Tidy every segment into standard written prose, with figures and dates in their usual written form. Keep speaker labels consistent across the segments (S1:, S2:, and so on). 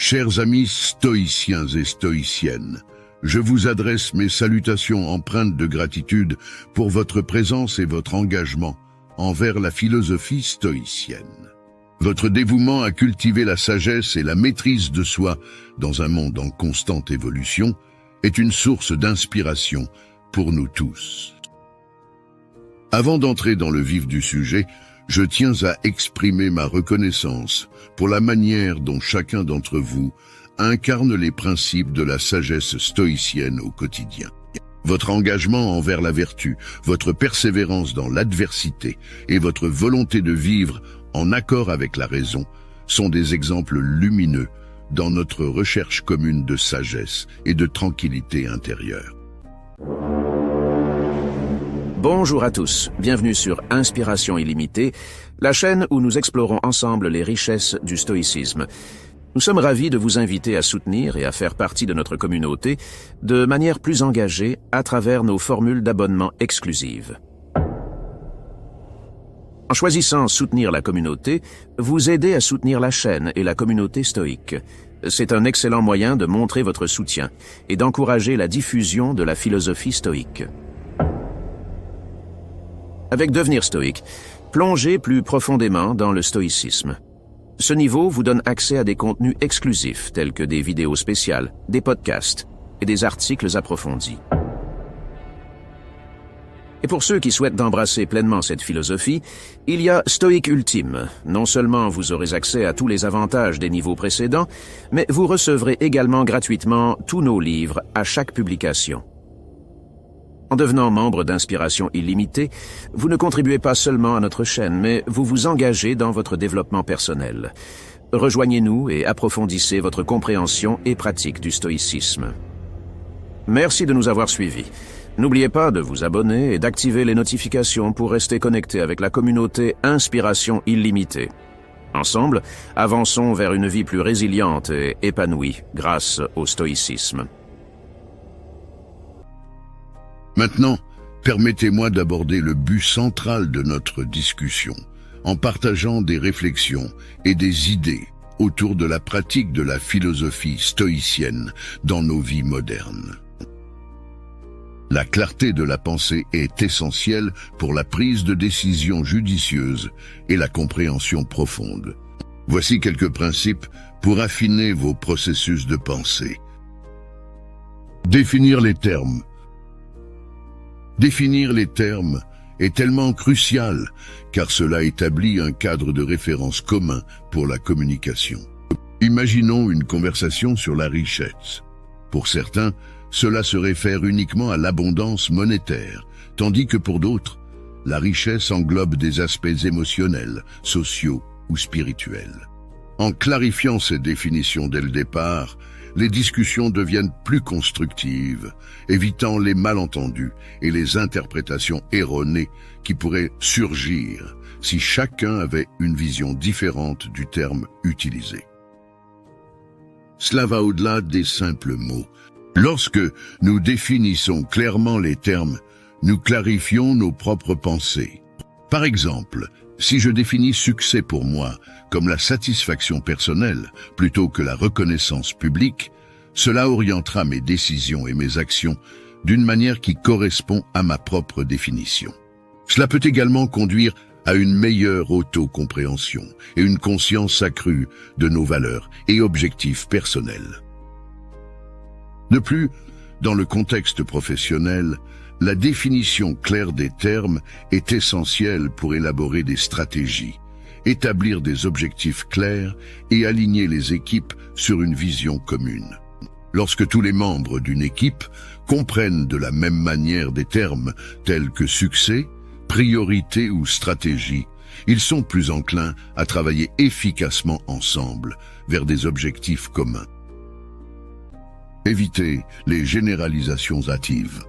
S1: Chers amis stoïciens et stoïciennes, je vous adresse mes salutations empreintes de gratitude pour votre présence et votre engagement envers la philosophie stoïcienne. Votre dévouement à cultiver la sagesse et la maîtrise de soi dans un monde en constante évolution est une source d'inspiration pour nous tous. Avant d'entrer dans le vif du sujet, je tiens à exprimer ma reconnaissance pour la manière dont chacun d'entre vous incarne les principes de la sagesse stoïcienne au quotidien. Votre engagement envers la vertu, votre persévérance dans l'adversité et votre volonté de vivre en accord avec la raison sont des exemples lumineux dans notre recherche commune de sagesse et de tranquillité intérieure.
S2: Bonjour à tous, bienvenue sur Inspiration illimitée, la chaîne où nous explorons ensemble les richesses du stoïcisme. Nous sommes ravis de vous inviter à soutenir et à faire partie de notre communauté de manière plus engagée à travers nos formules d'abonnement exclusives. En choisissant soutenir la communauté, vous aidez à soutenir la chaîne et la communauté stoïque. C'est un excellent moyen de montrer votre soutien et d'encourager la diffusion de la philosophie stoïque. Avec Devenir stoïque, plongez plus profondément dans le stoïcisme. Ce niveau vous donne accès à des contenus exclusifs tels que des vidéos spéciales, des podcasts et des articles approfondis. Et pour ceux qui souhaitent d'embrasser pleinement cette philosophie, il y a Stoïque Ultime. Non seulement vous aurez accès à tous les avantages des niveaux précédents, mais vous recevrez également gratuitement tous nos livres à chaque publication. En devenant membre d'Inspiration illimitée, vous ne contribuez pas seulement à notre chaîne, mais vous vous engagez dans votre développement personnel. Rejoignez-nous et approfondissez votre compréhension et pratique du stoïcisme. Merci de nous avoir suivis. N'oubliez pas de vous abonner et d'activer les notifications pour rester connecté avec la communauté Inspiration illimitée. Ensemble, avançons vers une vie plus résiliente et épanouie grâce au stoïcisme.
S1: Maintenant, permettez-moi d'aborder le but central de notre discussion, en partageant des réflexions et des idées autour de la pratique de la philosophie stoïcienne dans nos vies modernes. La clarté de la pensée est essentielle pour la prise de décision judicieuse et la compréhension profonde. Voici quelques principes pour affiner vos processus de pensée. Définir les termes. Définir les termes est tellement crucial car cela établit un cadre de référence commun pour la communication. Imaginons une conversation sur la richesse. Pour certains, cela se réfère uniquement à l'abondance monétaire, tandis que pour d'autres, la richesse englobe des aspects émotionnels, sociaux ou spirituels. En clarifiant ces définitions dès le départ, les discussions deviennent plus constructives, évitant les malentendus et les interprétations erronées qui pourraient surgir si chacun avait une vision différente du terme utilisé. Cela va au-delà des simples mots. Lorsque nous définissons clairement les termes, nous clarifions nos propres pensées. Par exemple, si je définis succès pour moi comme la satisfaction personnelle plutôt que la reconnaissance publique, cela orientera mes décisions et mes actions d'une manière qui correspond à ma propre définition. Cela peut également conduire à une meilleure autocompréhension et une conscience accrue de nos valeurs et objectifs personnels. De plus, dans le contexte professionnel, la définition claire des termes est essentielle pour élaborer des stratégies, établir des objectifs clairs et aligner les équipes sur une vision commune. Lorsque tous les membres d'une équipe comprennent de la même manière des termes tels que succès, priorité ou stratégie, ils sont plus enclins à travailler efficacement ensemble vers des objectifs communs. Éviter les généralisations hâtives.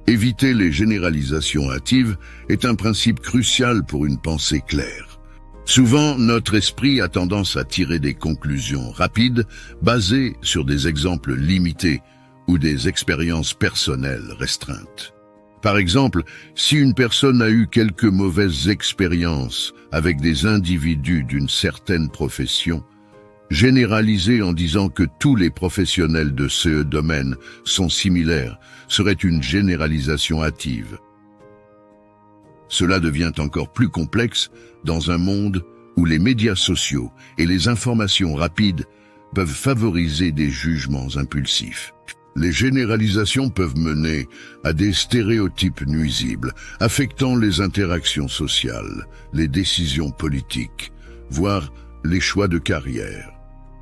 S1: Éviter les généralisations hâtives est un principe crucial pour une pensée claire. Souvent, notre esprit a tendance à tirer des conclusions rapides basées sur des exemples limités ou des expériences personnelles restreintes. Par exemple, si une personne a eu quelques mauvaises expériences avec des individus d'une certaine profession, Généraliser en disant que tous les professionnels de ce domaine sont similaires serait une généralisation hâtive. Cela devient encore plus complexe dans un monde où les médias sociaux et les informations rapides peuvent favoriser des jugements impulsifs. Les généralisations peuvent mener à des stéréotypes nuisibles, affectant les interactions sociales, les décisions politiques, voire les choix de carrière.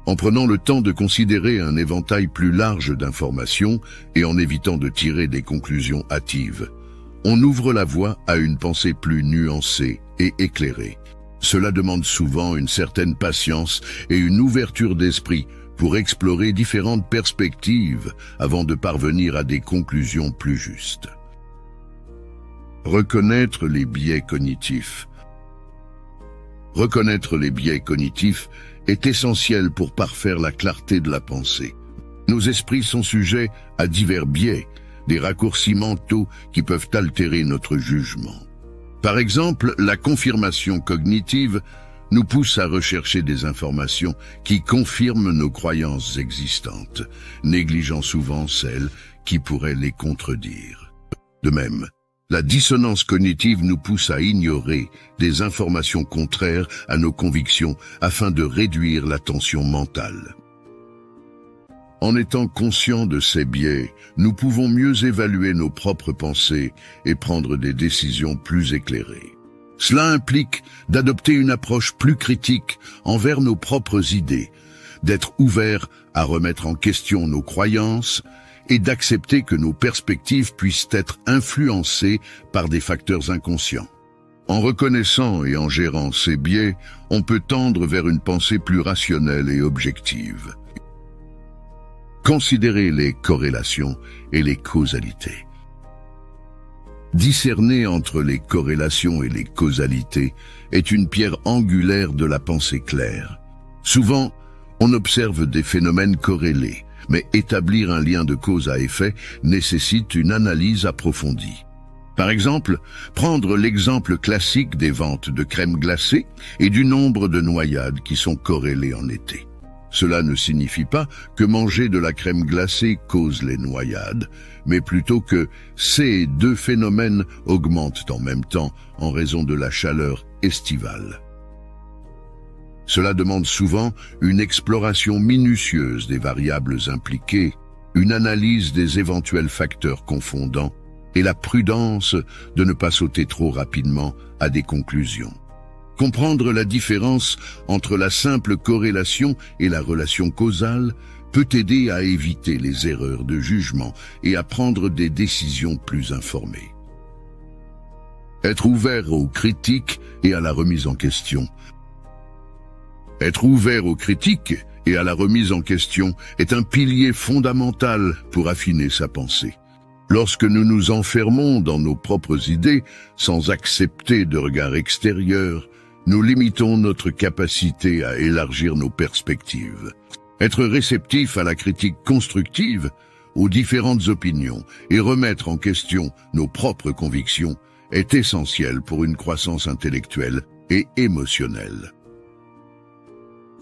S1: En prenant le temps de considérer un éventail plus large d'informations et en évitant de tirer des conclusions hâtives, on ouvre la voie à une pensée plus nuancée et éclairée. Cela demande souvent une certaine patience et une ouverture d'esprit pour explorer différentes perspectives avant de parvenir à des conclusions plus justes. Reconnaître les biais cognitifs. Reconnaître les biais cognitifs est essentiel pour parfaire la clarté de la pensée. Nos esprits sont sujets à divers biais, des raccourcis mentaux qui peuvent altérer notre jugement. Par exemple, la confirmation cognitive nous pousse à rechercher des informations qui confirment nos croyances existantes, négligeant souvent celles qui pourraient les contredire. De même, la dissonance cognitive nous pousse à ignorer des informations contraires à nos convictions afin de réduire la tension mentale. En étant conscients de ces biais, nous pouvons mieux évaluer nos propres pensées et prendre des décisions plus éclairées. Cela implique d'adopter une approche plus critique envers nos propres idées, d'être ouvert à remettre en question nos croyances et d'accepter que nos perspectives puissent être influencées par des facteurs inconscients. En reconnaissant et en gérant ces biais, on peut tendre vers une pensée plus rationnelle et objective. Considérer les corrélations et les causalités. Discerner entre les corrélations et les causalités est une pierre angulaire de la pensée claire. Souvent, on observe des phénomènes corrélés, mais établir un lien de cause à effet nécessite une analyse approfondie. Par exemple, prendre l'exemple classique des ventes de crème glacée et du nombre de noyades qui sont corrélées en été. Cela ne signifie pas que manger de la crème glacée cause les noyades, mais plutôt que ces deux phénomènes augmentent en même temps en raison de la chaleur estivale. Cela demande souvent une exploration minutieuse des variables impliquées, une analyse des éventuels facteurs confondants et la prudence de ne pas sauter trop rapidement à des conclusions. Comprendre la différence entre la simple corrélation et la relation causale peut aider à éviter les erreurs de jugement et à prendre des décisions plus informées. Être ouvert aux critiques et à la remise en question. Être ouvert aux critiques et à la remise en question est un pilier fondamental pour affiner sa pensée. Lorsque nous nous enfermons dans nos propres idées sans accepter de regard extérieur, nous limitons notre capacité à élargir nos perspectives. Être réceptif à la critique constructive, aux différentes opinions et remettre en question nos propres convictions est essentiel pour une croissance intellectuelle et émotionnelle.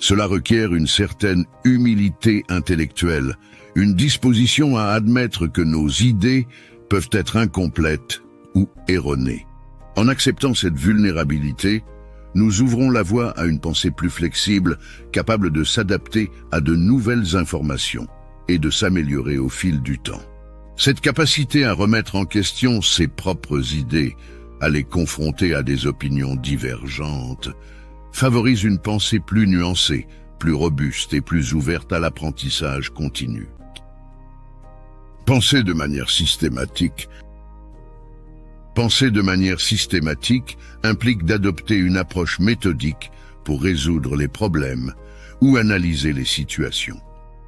S1: Cela requiert une certaine humilité intellectuelle, une disposition à admettre que nos idées peuvent être incomplètes ou erronées. En acceptant cette vulnérabilité, nous ouvrons la voie à une pensée plus flexible, capable de s'adapter à de nouvelles informations et de s'améliorer au fil du temps. Cette capacité à remettre en question ses propres idées, à les confronter à des opinions divergentes, favorise une pensée plus nuancée, plus robuste et plus ouverte à l'apprentissage continu. Penser de manière systématique. Penser de manière systématique implique d'adopter une approche méthodique pour résoudre les problèmes ou analyser les situations.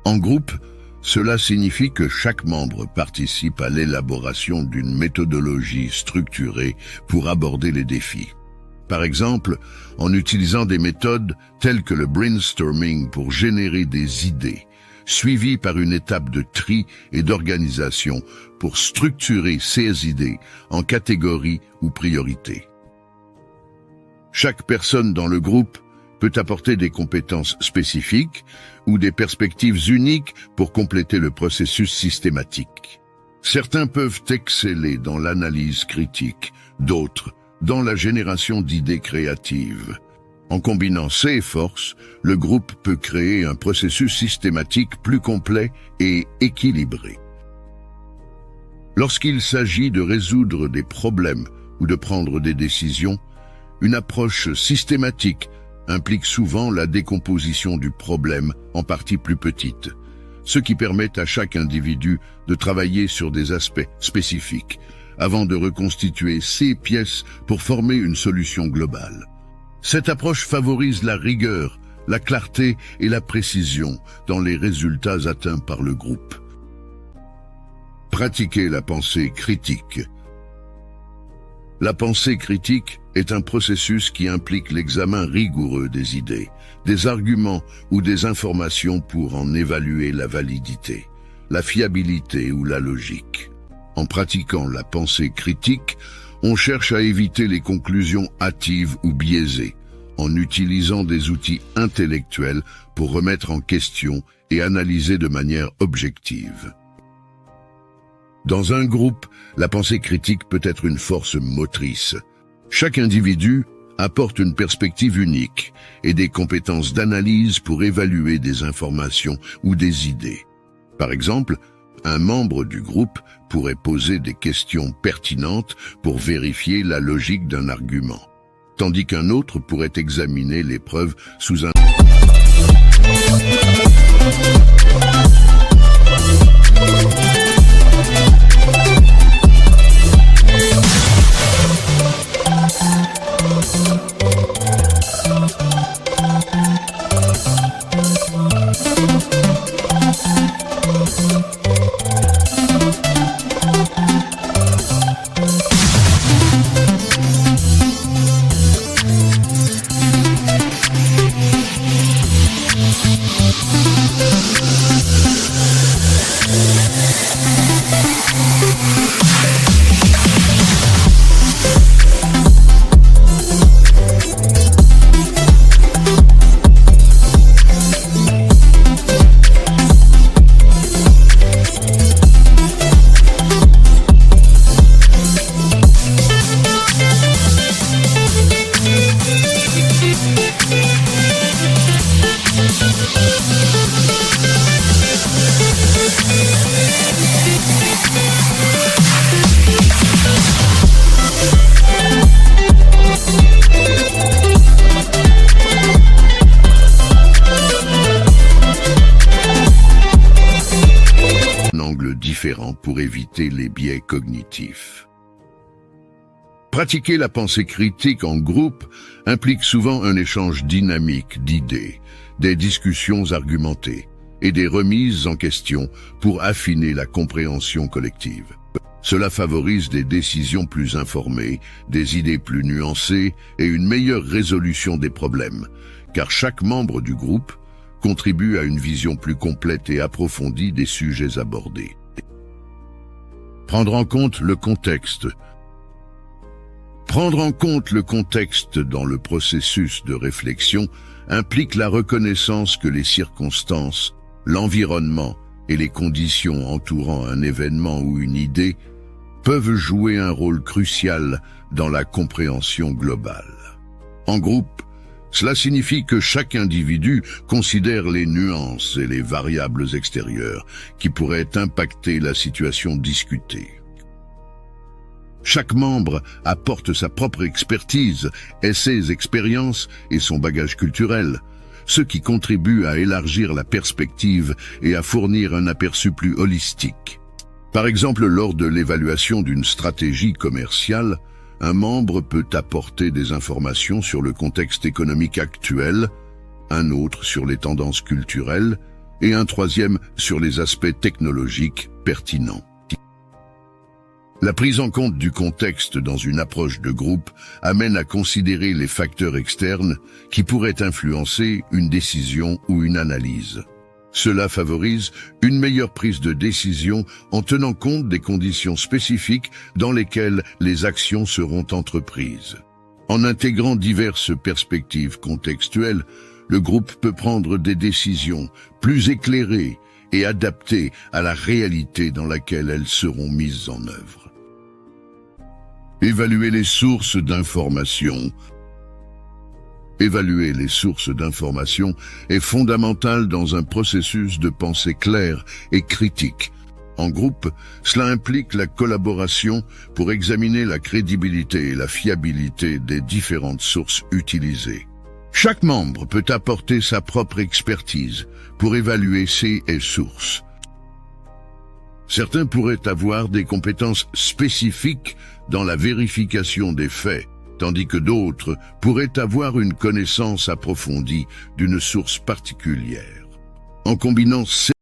S1: En groupe, cela signifie que chaque membre participe à l'élaboration d'une méthodologie structurée pour aborder les défis. Par exemple, en utilisant des méthodes telles que le brainstorming pour générer des idées, suivies par une étape de tri et d'organisation pour structurer ces idées en catégories ou priorités. Chaque personne dans le groupe peut apporter des compétences spécifiques ou des perspectives uniques pour compléter le processus systématique. Certains peuvent exceller dans l'analyse critique, d'autres dans la génération d'idées créatives. En combinant ces forces, le groupe peut créer un processus systématique plus complet et équilibré. Lorsqu'il s'agit de résoudre des problèmes ou de prendre des décisions, une approche systématique implique souvent la décomposition du problème en parties plus petites, ce qui permet à chaque individu de travailler sur des aspects spécifiques avant de reconstituer ces pièces pour former une solution globale. Cette approche favorise la rigueur, la clarté et la précision dans les résultats atteints par le groupe. Pratiquer la pensée critique. La pensée critique est un processus qui implique l'examen rigoureux des idées, des arguments ou des informations pour en évaluer la validité, la fiabilité ou la logique. En pratiquant la pensée critique, on cherche à éviter les conclusions hâtives ou biaisées, en utilisant des outils intellectuels pour remettre en question et analyser de manière objective. Dans un groupe, la pensée critique peut être une force motrice. Chaque individu apporte une perspective unique et des compétences d'analyse pour évaluer des informations ou des idées. Par exemple, un membre du groupe pourrait poser des questions pertinentes pour vérifier la logique d'un argument, tandis qu'un autre pourrait examiner les preuves sous un... pour éviter les biais cognitifs. Pratiquer la pensée critique en groupe implique souvent un échange dynamique d'idées, des discussions argumentées et des remises en question pour affiner la compréhension collective. Cela favorise des décisions plus informées, des idées plus nuancées et une meilleure résolution des problèmes, car chaque membre du groupe contribue à une vision plus complète et approfondie des sujets abordés. Prendre en compte le contexte. Prendre en compte le contexte dans le processus de réflexion implique la reconnaissance que les circonstances, l'environnement et les conditions entourant un événement ou une idée peuvent jouer un rôle crucial dans la compréhension globale. En groupe, cela signifie que chaque individu considère les nuances et les variables extérieures qui pourraient impacter la situation discutée. Chaque membre apporte sa propre expertise et ses expériences et son bagage culturel, ce qui contribue à élargir la perspective et à fournir un aperçu plus holistique. Par exemple, lors de l'évaluation d'une stratégie commerciale, un membre peut apporter des informations sur le contexte économique actuel, un autre sur les tendances culturelles et un troisième sur les aspects technologiques pertinents. La prise en compte du contexte dans une approche de groupe amène à considérer les facteurs externes qui pourraient influencer une décision ou une analyse. Cela favorise une meilleure prise de décision en tenant compte des conditions spécifiques dans lesquelles les actions seront entreprises. En intégrant diverses perspectives contextuelles, le groupe peut prendre des décisions plus éclairées et adaptées à la réalité dans laquelle elles seront mises en œuvre. Évaluer les sources d'information. Évaluer les sources d'information est fondamental dans un processus de pensée claire et critique. En groupe, cela implique la collaboration pour examiner la crédibilité et la fiabilité des différentes sources utilisées. Chaque membre peut apporter sa propre expertise pour évaluer ces sources. Certains pourraient avoir des compétences spécifiques dans la vérification des faits, tandis que d'autres pourraient avoir une connaissance approfondie d'une source particulière. En combinant ces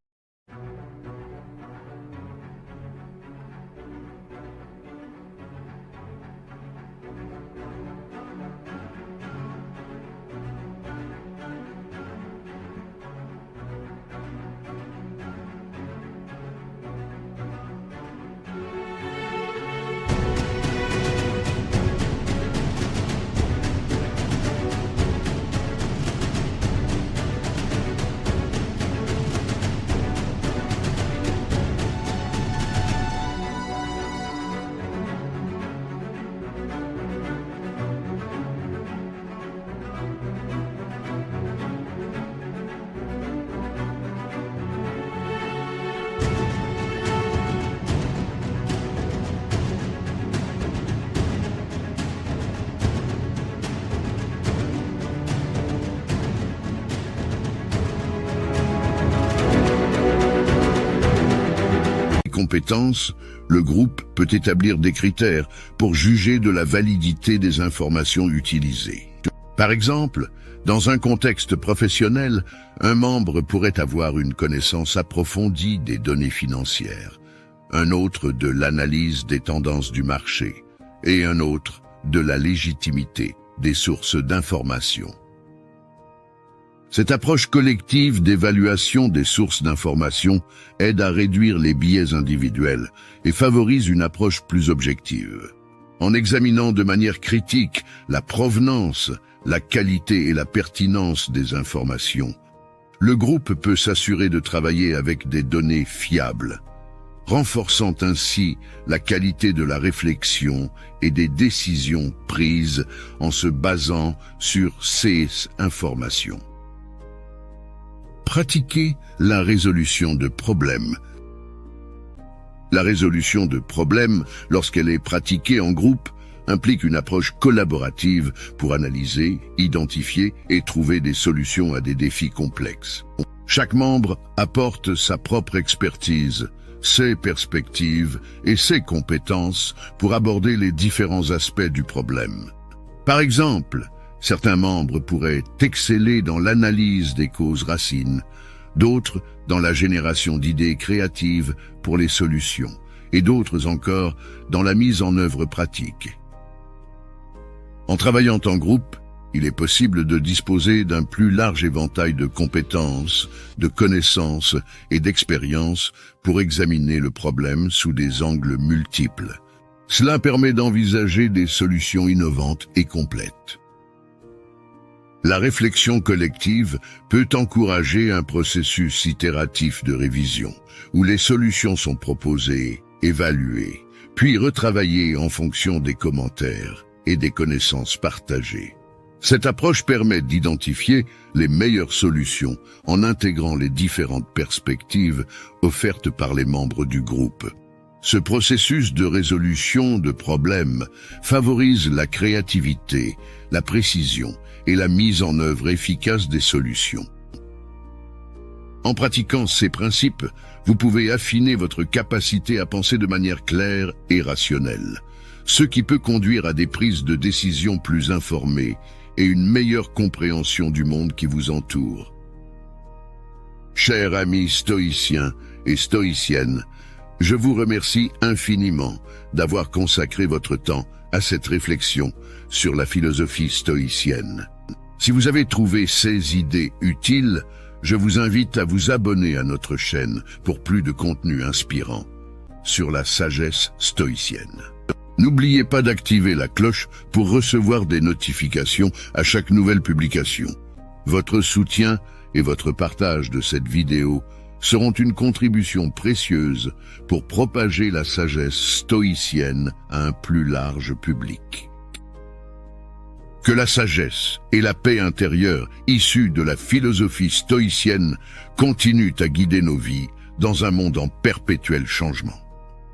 S1: compétences, le groupe peut établir des critères pour juger de la validité des informations utilisées. Par exemple, dans un contexte professionnel, un membre pourrait avoir une connaissance approfondie des données financières, un autre de l'analyse des tendances du marché et un autre de la légitimité des sources d'information. Cette approche collective d'évaluation des sources d'information aide à réduire les biais individuels et favorise une approche plus objective. En examinant de manière critique la provenance, la qualité et la pertinence des informations, le groupe peut s'assurer de travailler avec des données fiables, renforçant ainsi la qualité de la réflexion et des décisions prises en se basant sur ces informations. Pratiquer la résolution de problèmes. La résolution de problèmes, lorsqu'elle est pratiquée en groupe, implique une approche collaborative pour analyser, identifier et trouver des solutions à des défis complexes. Chaque membre apporte sa propre expertise, ses perspectives et ses compétences pour aborder les différents aspects du problème. Par exemple, certains membres pourraient exceller dans l'analyse des causes racines, d'autres dans la génération d'idées créatives pour les solutions, et d'autres encore dans la mise en œuvre pratique. En travaillant en groupe, il est possible de disposer d'un plus large éventail de compétences, de connaissances et d'expériences pour examiner le problème sous des angles multiples. Cela permet d'envisager des solutions innovantes et complètes. La réflexion collective peut encourager un processus itératif de révision, où les solutions sont proposées, évaluées, puis retravaillées en fonction des commentaires et des connaissances partagées. Cette approche permet d'identifier les meilleures solutions en intégrant les différentes perspectives offertes par les membres du groupe. Ce processus de résolution de problèmes favorise la créativité, la précision et la mise en œuvre efficace des solutions. En pratiquant ces principes, vous pouvez affiner votre capacité à penser de manière claire et rationnelle, ce qui peut conduire à des prises de décision plus informées et une meilleure compréhension du monde qui vous entoure. Chers amis stoïciens et stoïciennes, je vous remercie infiniment d'avoir consacré votre temps à cette réflexion sur la philosophie stoïcienne. Si vous avez trouvé ces idées utiles, je vous invite à vous abonner à notre chaîne pour plus de contenu inspirant sur la sagesse stoïcienne. N'oubliez pas d'activer la cloche pour recevoir des notifications à chaque nouvelle publication. Votre soutien et votre partage de cette vidéo seront une contribution précieuse pour propager la sagesse stoïcienne à un plus large public. Que la sagesse et la paix intérieure issues de la philosophie stoïcienne continuent à guider nos vies dans un monde en perpétuel changement.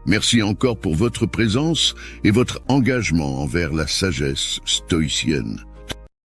S1: Merci encore pour votre présence et votre engagement envers la sagesse stoïcienne.